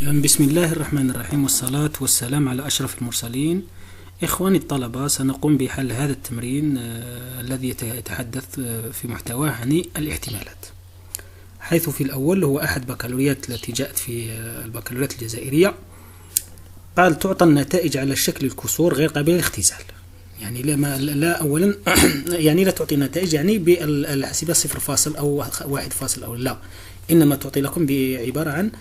بسم الله الرحمن الرحيم، والصلاة والسلام على أشرف المرسلين. إخواني الطلبة، سنقوم بحل هذا التمرين الذي يتحدث في محتواه عن الاحتمالات، حيث في الأول هو أحد بكالوريات التي جاءت في البكالوريات الجزائرية. قال تعطى النتائج على شكل الكسور غير قابلة للاختزال. يعني لا أولا يعني لا تعطي نتائج يعني بالحاسبة 0 أو 1 أو لا، إنما تعطي لكم بعبارة عن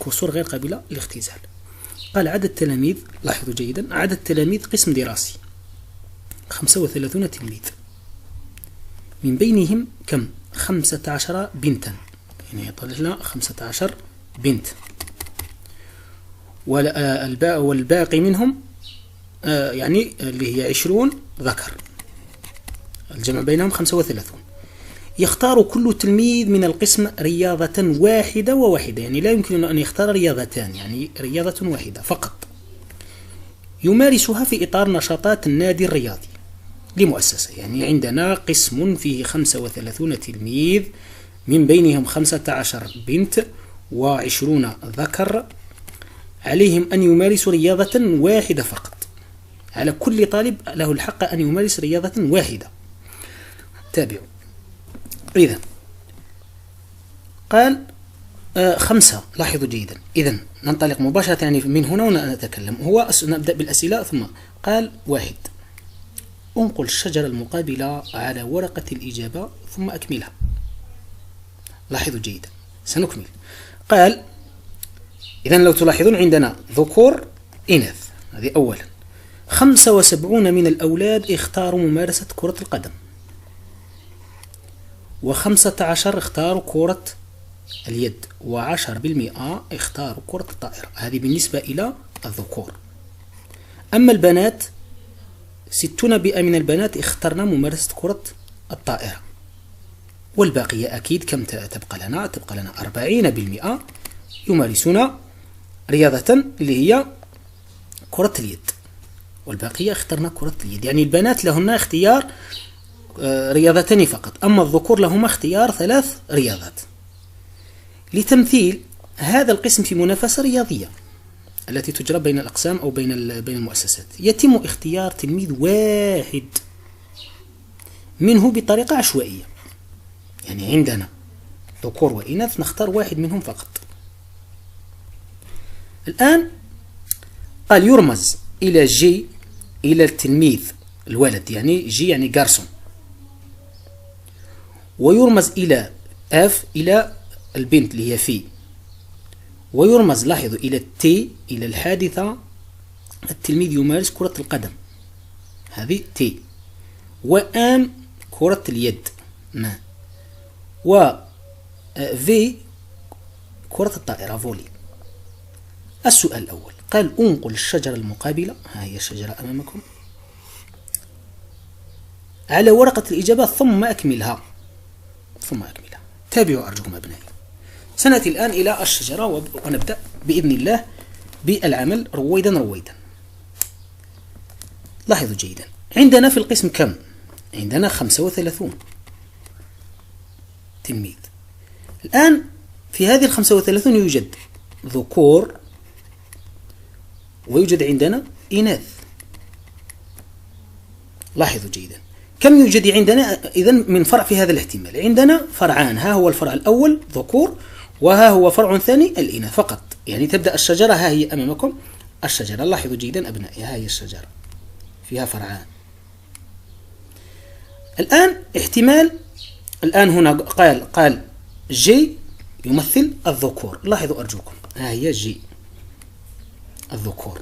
كسور غير قابلة للاختزال. قال عدد التلاميذ، لاحظوا جيدا، عدد التلاميذ قسم دراسي 35 تلميذ، من بينهم كم؟ 15 بنتا، يعني يطلع لنا 15 بنت، والباقي منهم يعني اللي هي 20 ذكر، الجمع بينهم 35. يختار كل تلميذ من القسم رياضة واحدة، يعني لا يمكن أن يختار رياضتان، يعني رياضة واحدة فقط يمارسها في إطار نشاطات النادي الرياضي لمؤسسة. يعني عندنا قسم فيه 35 تلميذ، من بينهم 15 بنت و20 ذكر، عليهم أن يمارسوا رياضة واحدة فقط. على كل طالب له الحق أن يمارس رياضة واحدة. تابعوا. إذن قال 5. لاحظوا جيدا. إذن ننطلق مباشرة يعني من هنا ونتكلم. نبدأ بالأسئلة. ثم قال 1. انقل الشجرة المقابلة على ورقة الإجابة ثم أكملها. لاحظوا جيدا، سنكمل. قال إذن لو تلاحظون عندنا ذكور إناث، هذه أولا. 75 من الأولاد اختاروا ممارسة كرة القدم، و15 اختاروا كرة اليد، و10% اختاروا كرة الطائرة. هذه بالنسبة إلى الذكور. أما البنات 60% من البنات اخترنا ممارسة كرة الطائرة، والباقية أكيد كم تبقى لنا؟ تبقى لنا 40% يمارسون رياضة اللي هي كرة اليد، والباقية اخترنا كرة اليد. يعني البنات لهن اختيار رياضتين فقط، أما الذكور لهما اختيار 3 رياضات. لتمثيل هذا القسم في منافسة رياضية التي تجرى بين الأقسام أو بين المؤسسات، يتم اختيار تلميذ واحد منه بطريقة عشوائية. يعني عندنا ذكور وإناث، نختار واحد منهم فقط. الآن قال يرمز إلى جي، إلى التلميذ الولد، يعني جي يعني جارسون، ويرمز إلى اف إلى البنت اللي هي في، ويرمز لاحظوا إلى تي إلى الحادثة التلميذ يمارس كرة القدم، هذه تي، وآن كرة اليد ما، و في كرة الطائرة فولي. السؤال الأول قال انقل الشجرة المقابلة، ها هي الشجرة أمامكم، على ورقة الإجابة ثم أكملها. تابعوا أرجوكم أبنائي. سنأتي الآن إلى الشجرة ونبدأ بإذن الله بالعمل رويدا. لاحظوا جيدا، عندنا في القسم كم؟ عندنا 35 تلميذ. الآن في هذه 35 يوجد ذكور ويوجد عندنا إناث. لاحظوا جيدا، كم يوجد عندنا إذن من فرع في هذا الاحتمال؟ عندنا فرعان، ها هو الفرع الأول ذكور، وها هو فرع ثاني الإناث فقط. يعني تبدأ الشجرة، ها هي أمامكم الشجرة، لاحظوا جيدا أبنائي، ها هي الشجرة فيها فرعان. الآن احتمال، الآن هنا قال جي يمثل الذكور، لاحظوا أرجوكم، ها هي جي الذكور،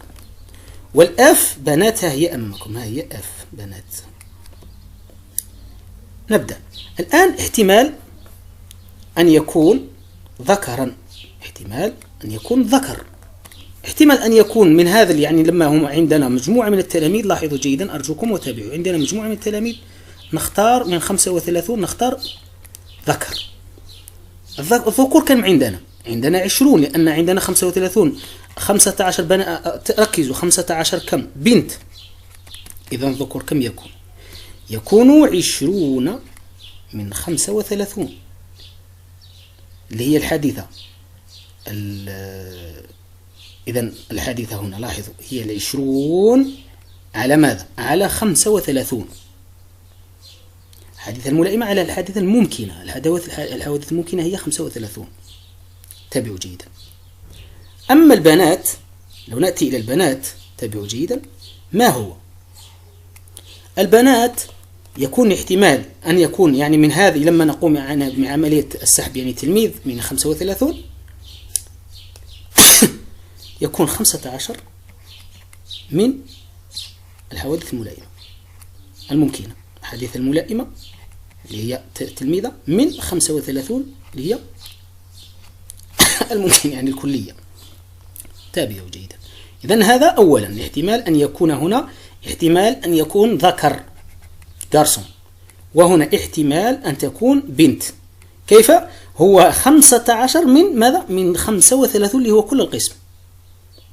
والأف بنات، ها هي أمامكم، ها هي أف بنات. نبدأ الآن. احتمال أن يكون ذكرا، احتمال أن يكون ذكر، احتمال أن يكون من هذا، يعني لما هم عندنا مجموعة من التلاميذ، لاحظوا جيدا أرجوكم وتابعوا، عندنا مجموعة من التلاميذ، نختار من 35 نختار ذكر. الذكور كم عندنا 20، لأن عندنا 35 15 بنات، ركزوا 15 كم؟ بنت. إذن الذكور كم يكون 20 من 35 اللي هي الحادثة إذن الحادثة هنا لاحظوا هي 20 على ماذا؟ على 35. الحادثة الملائمة على الحادثة الممكنة. الحوادث الممكنة هي 35. تابعوا جيدا. أما البنات، لو نأتي إلى البنات تابعوا جيدا. ما هو البنات؟ يكون احتمال أن يكون يعني من هذه لما نقوم مع عملية السحب يعني تلميذ من 35 يكون 15 من الحوادث الملائمة الممكنة. الحادثة الملائمة اللي هي تلميذة من 35 اللي هي الممكن يعني الكلية. تابعوا جيدا. إذن هذا أولا احتمال أن يكون هنا احتمال أن يكون ذكر جارسون، وهنا احتمال أن تكون بنت. كيف؟ هو 15 من ماذا؟ من 35 اللي هو كل القسم،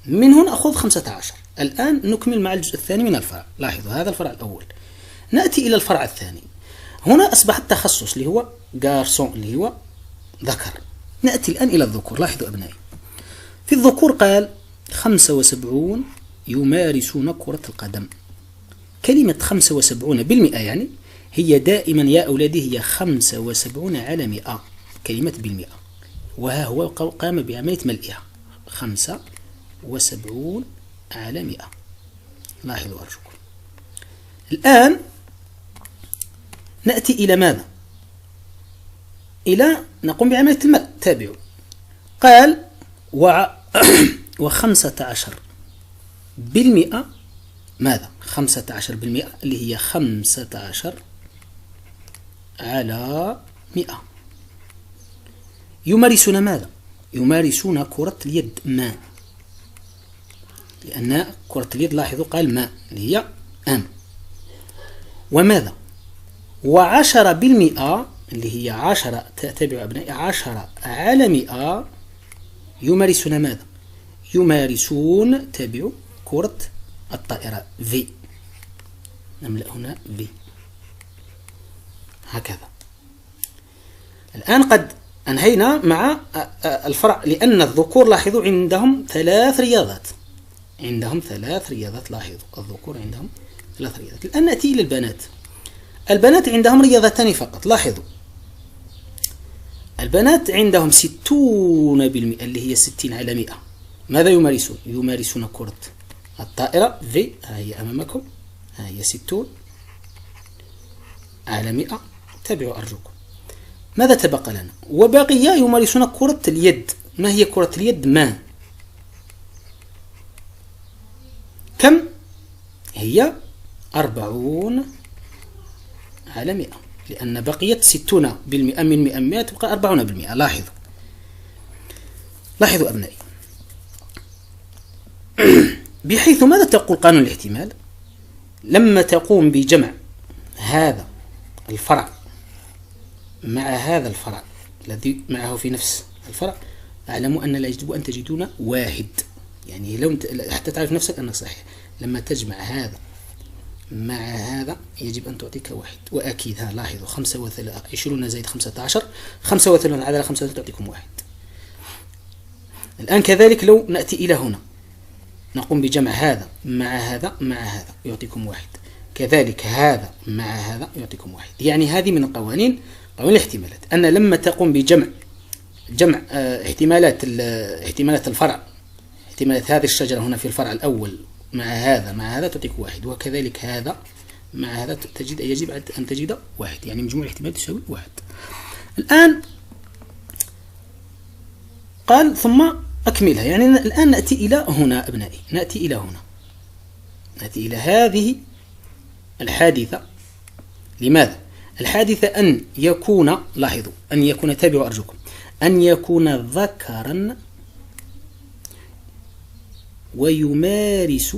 من هنا أخذ 15. الآن نكمل مع الجزء الثاني من الفرع. لاحظوا هذا الفرع الأول. نأتي إلى الفرع الثاني. هنا أصبح التخصص اللي هو جارسون اللي هو ذكر. نأتي الآن إلى الذكور. لاحظوا أبنائي، في الذكور قال 75 يمارسون كرة القدم. كلمة 75% يعني هي دائما يا أولادي هي 75 على 100 كلمة بالمئة، وها هو قام بعملية ملئها 75 على 100. لاحظوا أرجوكم. الآن نأتي إلى ماذا؟ إلى نقوم بعملية الملء. تابعوا. قال 15% ماذا؟ 15% اللي هي 15 على 100 يمارسون ماذا؟ يمارسون كرة اليد. ما لأن كرة اليد لاحظوا قال ما اللي هي أم. وماذا؟ 10% اللي هي 10 تتبع أبنائي 10 على 100 يمارسون ماذا؟ يمارسون تابعوا كرة الطائرة في. نملأ هنا في هكذا. الآن قد أنهينا مع الفرع، لأن الذكور لاحظوا عندهم 3 رياضات. عندهم 3 رياضات. لاحظوا الذكور عندهم 3 رياضات. الآن نأتي إلى البنات. البنات عندهم رياضتان فقط. لاحظوا البنات عندهم 60% اللي هي 60 على 100. ماذا يمارسون؟ يمارسون كرة الطائرة في. ها هي أمامكم، ها هي 60 على 100. تابعوا أرجوكم. ماذا تبقى لنا؟ وبقي يمارسون كرة اليد. ما هي كرة اليد؟ ما كم هي؟ 40 على 100، لأن بقيت 60% من 100 تبقى 40%. لاحظوا أبنائي، بحيث ماذا تقول قانون الاحتمال؟ لما تقوم بجمع هذا الفرع مع هذا الفرع الذي معه في نفس الفرع، أعلموا أن لا يجب أن تجدون واحد. يعني لو حتى تعرف نفسك أنك صحيح. لما تجمع هذا مع هذا يجب أن تعطيك واحد. وأكيد ها لاحظوا 20 زائد 15 35 على 35 تعطيكم واحد. الآن كذلك لو نأتي إلى هنا نقوم بجمع هذا مع هذا مع هذا يعطيكم واحد. كذلك هذا مع هذا يعطيكم واحد. يعني هذه من القوانين، قوانين الاحتمالات، أن لما تقوم بجمع احتمالات الفرع، احتمالات هذه الشجرة هنا في الفرع الأول مع هذا تعطيك واحد. وكذلك هذا مع هذا يجب أن تجد واحد. يعني مجموع الاحتمالات تساوي واحد. الآن قال ثم أكملها. يعني الآن نأتي إلى هنا أبنائي، نأتي إلى هذه الحادثة. لماذا؟ الحادثة أن يكون، لاحظوا أن يكون، تابعوا أرجوكم، أن يكون ذكرا ويمارس،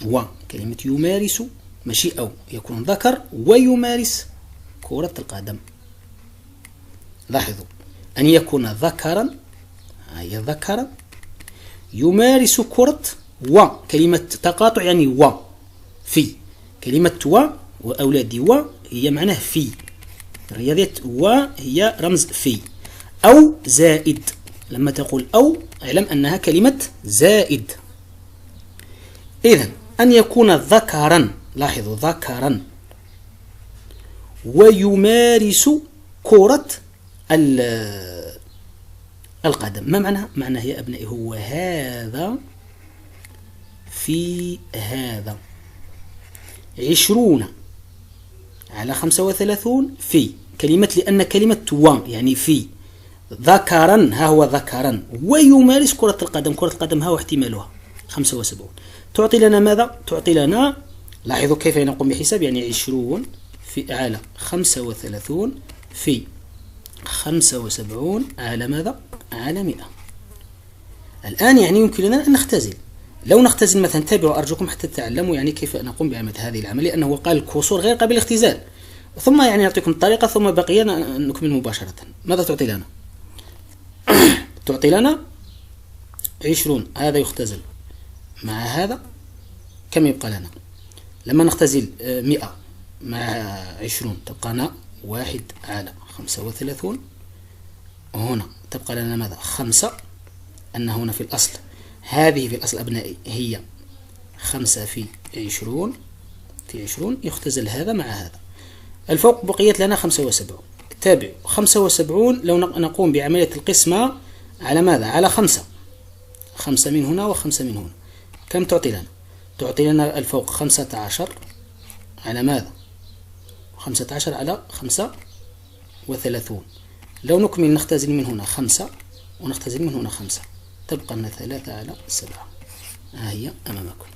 وكلمة يمارس ماشي أو، يكون ذكر ويمارس كرة القدم. لاحظوا أن يكون ذكرا، هي ذكرا يمارس كرة، وكلمة تقاطع يعني في كلمة وأولادي هي معناه في الرياضيات، هي رمز في أو زائد. لما تقول أو اعلم أنها كلمة زائد. إذن أن يكون ذكرا، لاحظوا ذكرا، ويمارس كرة القدم. ما معناها؟ معناها يا أبنائي هو هذا في هذا 20 على 35 في كلمة، لأن كلمة و يعني في ذكرا، ها هو ذكرا ويمارس كرة القدم. كرة القدم ها هو احتمالها 75 تعطي لنا ماذا؟ تعطي لنا، لاحظوا كيف نقوم بحساب، يعني 20 في على 35 في 75 على ماذا؟ على 100. الآن يعني يمكن لنا أن نختزل. لو نختزل مثلا، تابعوا أرجوكم حتى تتعلموا يعني كيف نقوم بعمل هذه العملية، لأنه قال الكسور غير قابل للاختزال. ثم يعني نعطيكم الطريقة، ثم بقية نكمل مباشرة. ماذا تعطي لنا؟ تعطي لنا 20، هذا يختزل مع هذا، كم يبقى لنا؟ لما نختزل 100 مع 20 تبقى لنا 1 على 35. هنا تبقى لنا ماذا؟ 5. أن هنا في الأصل، هذه في الأصل أبنائي هي 5 في 20 في 20 يختزل هذا مع هذا. الفوق بقيت لنا 75. تابعوا 75 لو نقوم بعملية القسمة على ماذا؟ على 5. 5 من هنا و5 من هنا، كم تعطي لنا؟ تعطي لنا الفوق 15 على ماذا؟ 15 على 35. لو نكمل نختزل من هنا 5 ونختزل من هنا 5 تبقى لنا 3 على 7. ها هي أمامكم،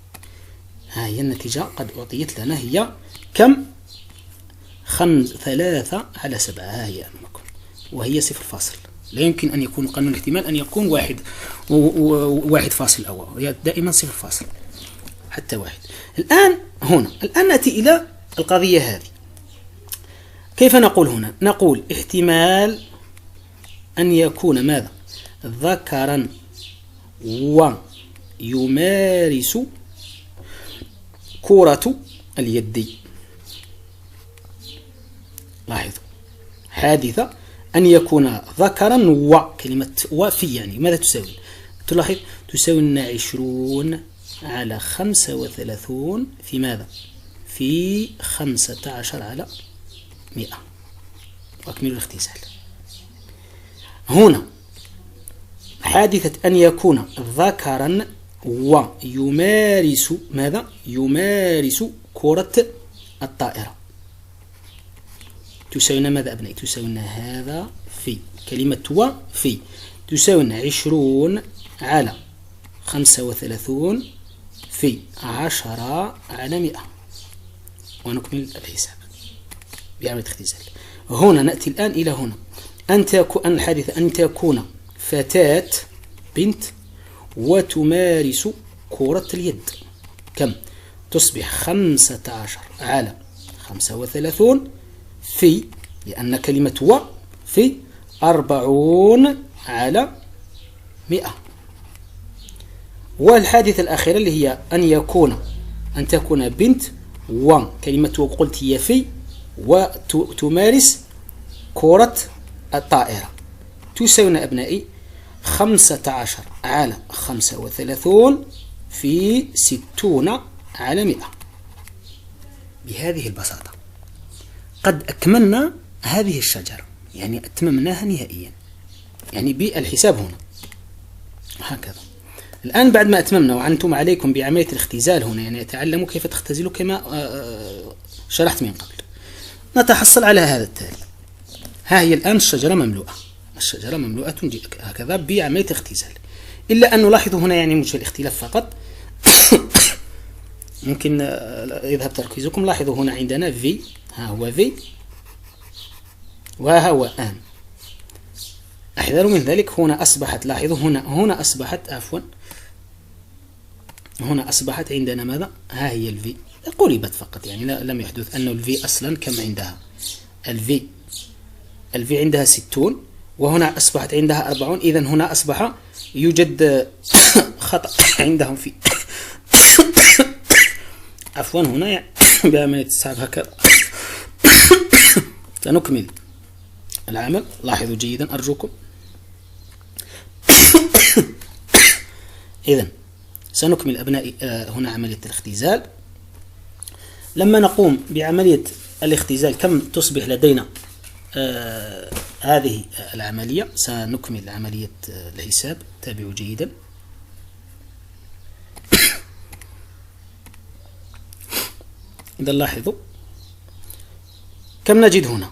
ها هي النتيجة قد أعطيت لنا، هي كم؟ 3 على 7. ها هي أمامكم، وهي 0 لا يمكن أن يكون قانون الاحتمال أن يكون 1 فاصل أول، دائما 0 حتى 1. الآن نأتي إلى القضية هذه. كيف نقول هنا؟ نقول احتمال أن يكون ماذا؟ ذكرا ويمارس كرة اليد. لاحظوا حادثة أن يكون ذكرا وكلمة وفي، يعني ماذا تساوي؟ تلاحظ تساوي لنا 20 على 35 في ماذا؟ في 15 على 100. وأكملوا الاختزال. هنا حادثة أن يكون ذكرا ويمارس ماذا؟ يمارس كرة الطائرة. تساوي لنا ماذا أبنائي؟ تساوي لنا هذا في كلمة وفي تساوي لنا 20 على 35 في 10 على 100. ونكمل الحساب بعملية اختزال. هنا نأتي الآن إلى هنا، أن تكون الحادثة أن تكون فتاة بنت وتمارس كرة اليد. كم؟ تصبح 15 على 35 في، لأن كلمة و في 40 على 100. والحادثة الأخيرة اللي هي أن تكون بنت وكلمة وقلت هي في وتمارس كرة الطائرة. تساوي أبنائي 15 على 35 في 60 على 100. بهذه البساطة قد أكملنا هذه الشجرة، يعني أتممناها نهائيا، يعني بالحساب هنا هكذا. الآن بعد ما أتممنا وأنتم عليكم بعملية الاختزال هنا، يعني تعلموا كيف تختزلوا كما شرحت من قبل، نتحصل على هذا التالي. ها هي الآن الشجرة مملوءة، الشجرة مملوءة هكذا بعملية اختزال، إلا أن نلاحظ هنا يعني وجه الاختلاف فقط. ممكن يذهب تركيزكم. لاحظوا هنا عندنا في، ها هو في وها هو آن. أحذروا من ذلك. هنا أصبحت، لاحظوا هنا أصبحت عفوا، هنا أصبحت عندنا ماذا؟ ها هي الفي قلبت فقط، يعني لم يحدث أن الفي أصلا كم عندها. الفي عندها 60 وهنا أصبحت عندها 40. إذن هنا أصبح يوجد خطأ عندهم في عفوا هنا يعني بعملية السحب هكذا. سنكمل العمل. لاحظوا جيدا أرجوكم. إذن سنكمل أبنائي هنا عملية الاختزال. لما نقوم بعملية الاختزال كم تصبح لدينا هذه العملية؟ سنكمل عملية الحساب، تابعوا جيدا. إذا لاحظوا كم نجد هنا.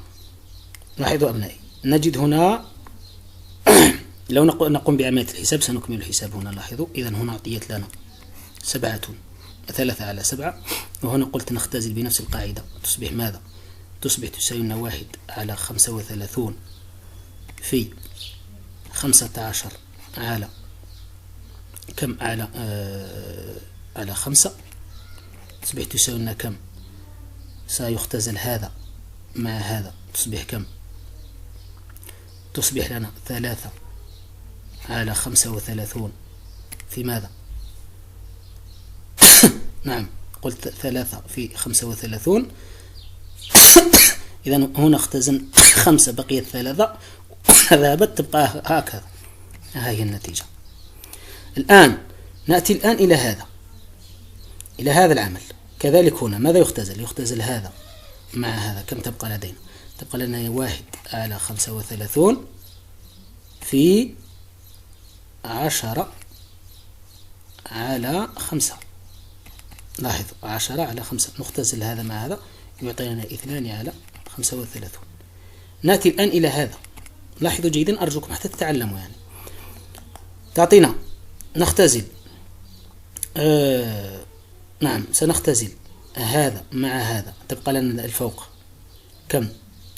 لاحظوا أبنائي، نجد هنا لو نقوم بعملية الحساب سنكمل الحساب هنا. لاحظوا إذا هنا أعطيت لنا 3 على 7، وهنا قلت نختزل بنفس القاعدة، تصبح ماذا؟ تصبح تساوي لنا 1 على 35 في 15 على كم؟ على 5. تصبح تساوي لنا كم؟ سيختزل هذا مع هذا، تصبح كم؟ تصبح لنا 3 على 35 في ماذا؟ نعم قلت 3 في 35. إذا هنا اختزن 5 بقيت 3 ذهبت، تبقى هكذا. هذه النتيجة. الآن نأتي إلى هذا العمل. كذلك هنا ماذا يختزل؟ يختزل هذا مع هذا، كم تبقى لدينا؟ تبقى لنا 1 على 35 في 10 على 5. لاحظوا 10 على 5، نختزل هذا مع هذا يعطينا 2 على 35. نأتي الآن إلى هذا. لاحظوا جيدا أرجوكم حتى تتعلموا يعني. تعطينا نختزل نعم سنختزل هذا مع هذا، تبقى لنا الفوق كم؟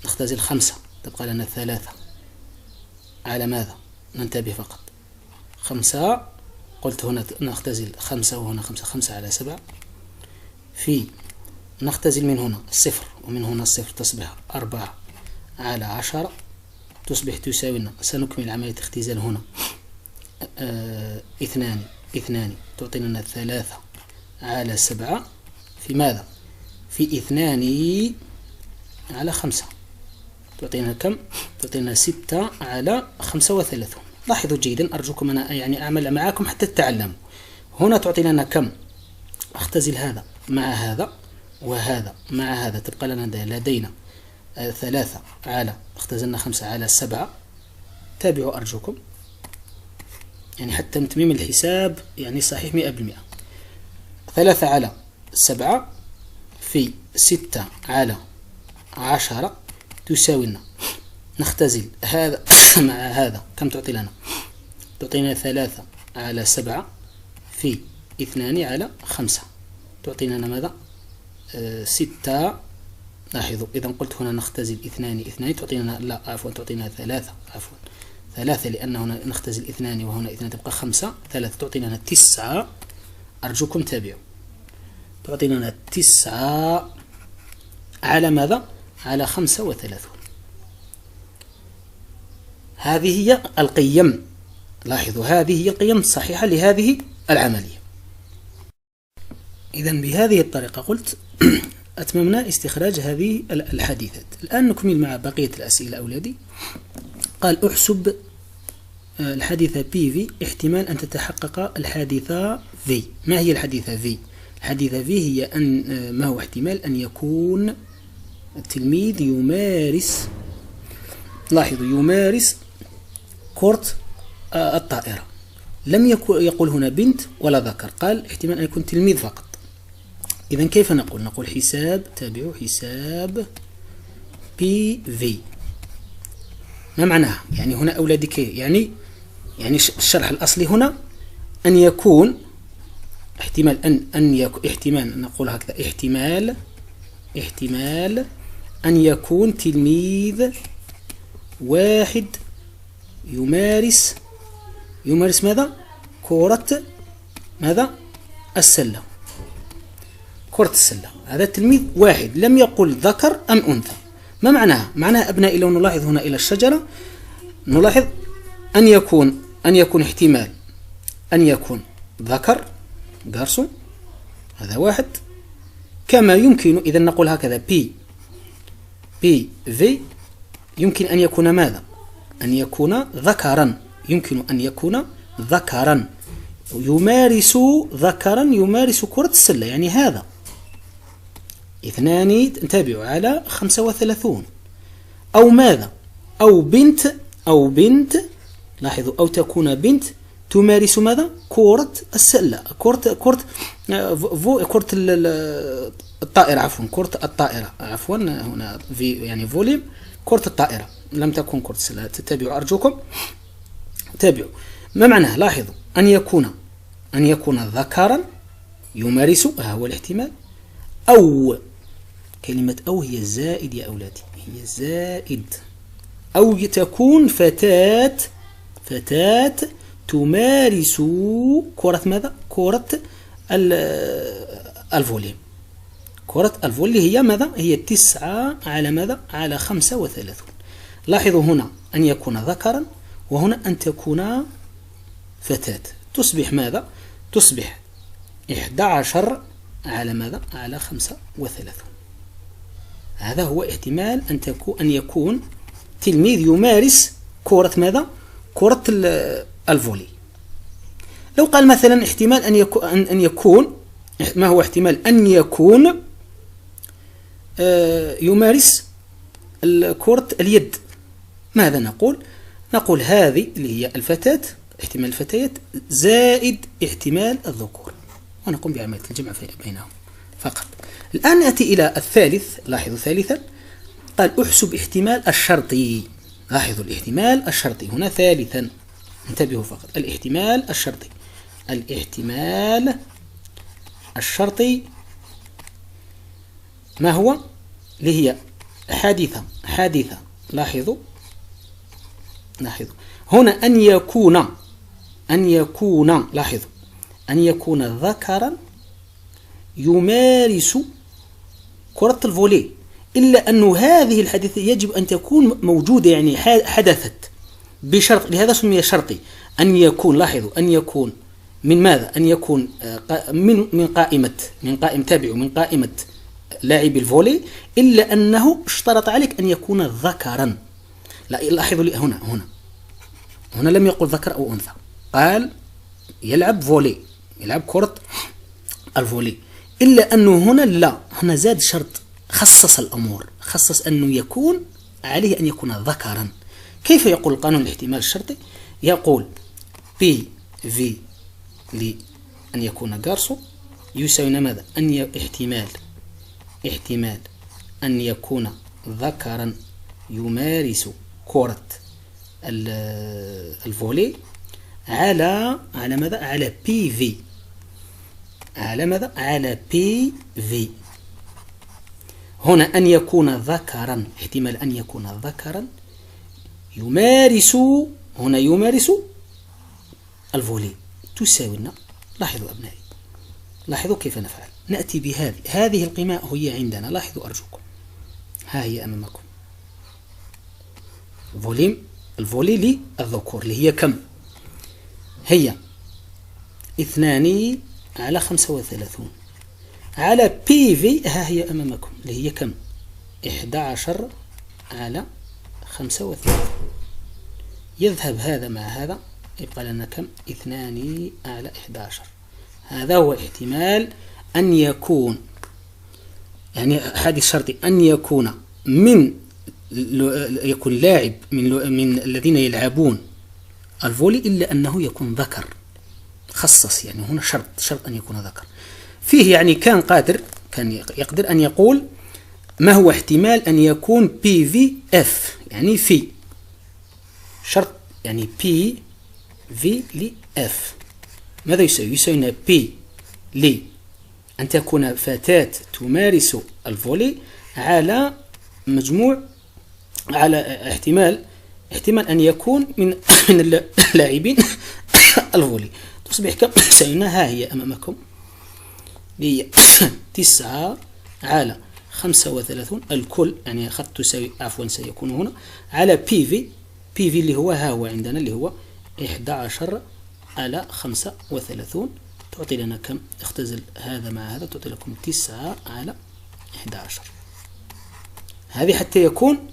نختزل 5، تبقى لنا 3 على ماذا؟ ننتبه فقط 5. قلت هنا نختزل 5 وهنا 5 على 7 في نختزل من هنا 0 ومن هنا 0، تصبح 4 على 10. تصبح تساوي لنا، سنكمل عملية اختزال هنا 2 تعطينا لنا 3 على 7 في ماذا؟ في 2 على 5 تعطينا كم؟ تعطينا 6 على 35. لاحظوا جيدا أرجوكم أنا يعني أعمل معكم حتى تتعلموا. هنا تعطينا لنا كم؟ أختزل هذا مع هذا وهذا مع هذا، تبقى لدينا 3 على اختزلنا 5 على 7. تابعوا أرجوكم يعني حتى نتميم الحساب يعني صحيح 100%. 3 على 7 في 6 على 10 تساوي لنا، نختزل هذا مع هذا، كم تعطي لنا؟ تعطينا 3 على 7 في 2 على 5 تعطينا ماذا؟ 6. لاحظوا إذا قلت هنا نختزل 2 تعطينا، لا عفوا تعطينا 3 لأن هنا نختزل 2 وهنا 2 تبقى 5. 3 تعطينا 9. أرجوكم تابعوا، تعطينا 9 على ماذا؟ على 35. هذه هي القيم. لاحظوا هذه هي القيم الصحيحة لهذه العملية. إذن بهذه الطريقة قلت أتممنا استخراج هذه الحادثات. الآن نكمل مع بقية الأسئلة أولادي. قال احسب الحادثة PV احتمال أن تتحقق الحادثة V. ما هي الحادثة V؟ الحادثة V هي ما هو احتمال أن يكون التلميذ يمارس، لاحظوا يمارس كرة الطائرة. لم يقول هنا بنت ولا ذكر، قال احتمال أن يكون تلميذ فقط. إذن كيف نقول؟ نقول حساب، تابعوا حساب PV. ما معناها؟ يعني هنا أولادي كي يعني الشرح الأصلي هنا أن يكون احتمال أن يكون احتمال، نقول هكذا احتمال أن يكون تلميذ واحد يمارس ماذا؟ كرة ماذا؟ السلة، كرة السلة. هذا التلميذ واحد، لم يقل ذكر أم أنثى. ما معناها؟ معناها أبنائي لو نلاحظ هنا إلى الشجرة نلاحظ أن يكون احتمال أن يكون ذكر جارسون، هذا واحد. كما يمكن إذا نقول هكذا PV يمكن أن يكون ماذا؟ أن يكون ذكرا، يمكن أن يكون ذكرا يمارس كرة السلة، يعني هذا 2 انتبهوا على 35. أو ماذا؟ أو بنت لاحظوا، أو تكون بنت تمارس ماذا؟ كرة السلة، كرة الطائرة، عفوا كرة الطائرة، عفوا هنا في يعني فوليم كرة الطائرة، لم تكن كرة السلة. تتابعوا أرجوكم، تابعوا ما معناه. لاحظوا أن يكون ذكرا يمارس، ها هو الاحتمال. أو كلمة أو هي زائد يا أولادي، هي زائد. أو تكون فتاة تمارس كرة ماذا؟ كرة الفولي. كرة الفولي هي ماذا؟ هي 9 على ماذا؟ على 35. لاحظوا هنا أن يكون ذكرا، وهنا أن تكون فتاة، تصبح ماذا؟ تصبح 11 على ماذا؟ على 35. هذا هو احتمال أن يكون تلميذ يمارس كرة ماذا؟ كرة الفولي. لو قال مثلا احتمال أن يكون ما هو احتمال أن يكون يمارس كرة اليد، ماذا نقول؟ نقول هذه اللي هي الفتاة، احتمال الفتيات زائد احتمال الذكور، ونقوم بعملية الجمع بينهم فقط. الآن نأتي إلى الثالث. لاحظوا ثالثا قال احسب احتمال الشرطي. لاحظوا الاحتمال الشرطي هنا ثالثا، انتبهوا فقط. الاحتمال الشرطي، الاحتمال الشرطي ما هو؟ اللي هي حادثة. لاحظوا هنا أن يكون لاحظوا أن يكون ذكرا يمارس كرة الفولي، إلا أن هذه الحادثة يجب أن تكون موجودة، يعني حدثت بشرط، لهذا سمي شرطي. أن يكون، لاحظوا، أن يكون من ماذا؟ أن يكون من قائمة لاعبي الفولي، إلا أنه اشترط عليك أن يكون ذكرا. لاحظوا لي هنا لم يقل ذكر أو أنثى، قال يلعب فولي، يلعب كرة الفولي، إلا أنه هنا لا، هنا زاد شرط، خصص الأمور، خصص أنه يكون عليه أن يكون ذكرا. كيف يقول قانون الاحتمال الشرطي؟ يقول بي في لأن يكون جارسو يساوي ماذا؟ احتمال أن يكون ذكرا يمارس كرة الفولي على ماذا؟ على بي في، على ماذا؟ على بي في. هنا أن يكون ذكرا، احتمال أن يكون ذكرا يمارس الفولي تساوي لنا. لاحظوا أبنائي، لاحظوا كيف نفعل. نأتي بهذه القيمة هي عندنا، لاحظوا أرجوكم، ها هي أمامكم الفولي للذكور اللي هي كم؟ هي 2 على 35 على بي في، ها هي أمامكم اللي هي كم؟ 11 على 35. يذهب هذا مع هذا، يبقى لنا كم؟ 2 على 11. هذا هو احتمال أن يكون، يعني حادث شرطي، أن يكون يكون لاعب من الذين يلعبون الفولي، إلا أنه يكون ذكر، خصص، يعني هنا شرط أن يكون ذكر. فيه يعني كان يقدر أن يقول ما هو احتمال أن يكون بي في اف، يعني في شرط، يعني بي في لإف ماذا يساوي؟ يساوي بي لي أن تكون فتاة تمارس الفولي على مجموع، على احتمال أن يكون من اللاعبين الفولي، تصبح كم؟ سينا ها هي أمامكم، هي 9 على 35 الكل، يعني خط تساوي، عفوا سيكون هنا على بي في اللي هو ها هو عندنا اللي هو 11 على 35 تعطي لنا كم؟ اختزل هذا مع هذا تعطي لكم 9 على 11. هذه حتى يكون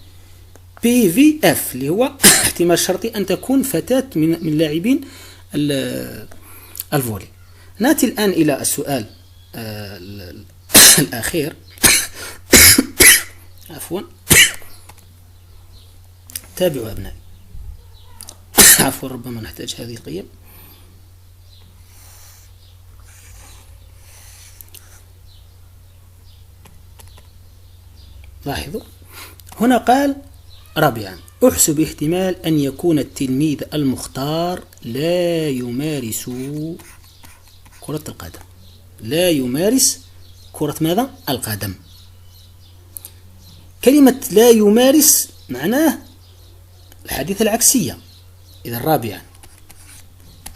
PVF اللي هو احتمال شرطي أن تكون فتاة من لاعبين الفولي. نأتي الآن إلى السؤال الأخير. عفوا، تابعوا أبنائي. عفوا، ربما نحتاج هذه القيم. لاحظوا هنا قال رابعا: احسب احتمال أن يكون التلميذ المختار لا يمارس كرة القدم. لا يمارس كرة ماذا؟ القدم. كلمة لا يمارس معناه الحادثة العكسية. إذا رابعا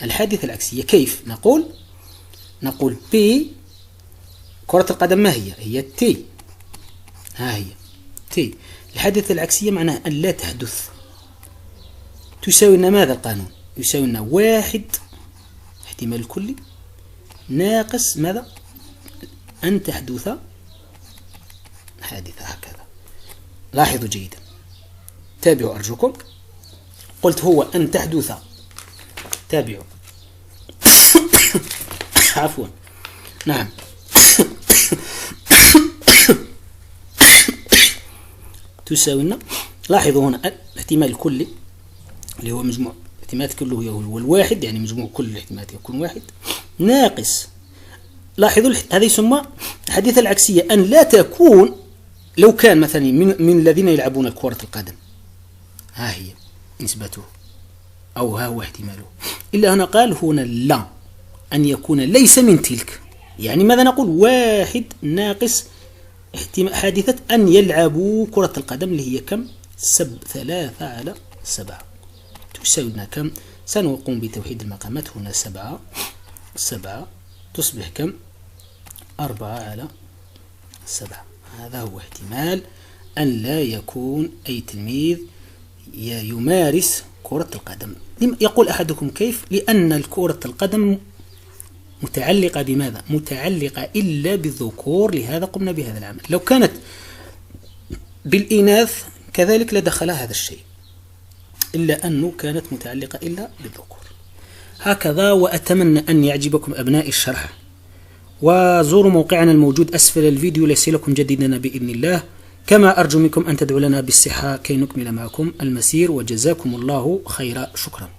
الحادثة العكسية كيف نقول P كرة القدم ما هي؟ هي تي. ها هي تي. الحادثة العكسية معناها أن لا تحدث. تساوي لنا ماذا القانون؟ يساوي لنا 1 احتمال الكلي ناقص ماذا؟ أن تحدث حادثة. هكذا. لاحظوا جيدا، تابعوا أرجوكم. قلت هو أن تحدث، تابعوا. عفوا، نعم. تساوي لنا، لاحظوا هنا الاحتمال الكلي اللي هو مجموع الاحتمالات كله هو الواحد، يعني مجموع كل الاحتمالات يكون 1 ناقص. لاحظوا هذا يسمى الحادثة العكسية، أن لا تكون لو كان مثلا من الذين يلعبون كرة القدم. ها هي نسبته أو ها هو احتماله. إلا هنا قال هنا لا، أن يكون ليس من تلك. يعني ماذا نقول؟ 1 ناقص حادثة أن يلعبوا كرة القدم اللي هي كم؟ 3/7 تساوي لنا كم؟ سنقوم بتوحيد المقامات. هنا 7 تصبح كم؟ 4/7. هذا هو احتمال أن لا يكون أي تلميذ يمارس كرة القدم. يقول أحدكم كيف؟ لأن كرة القدم متعلقة بماذا؟ متعلقة إلا بالذكور، لهذا قمنا بهذا العمل. لو كانت بالإناث كذلك لدخل هذا الشيء، إلا أنه كانت متعلقة إلا بالذكور. هكذا. وأتمنى أن يعجبكم أبناء الشرح، وزوروا موقعنا الموجود أسفل الفيديو ليصلكم جديدنا بإذن الله. كما أرجو منكم أن تدعوا لنا بالصحة كي نكمل معكم المسير، وجزاكم الله خيرا. شكرا.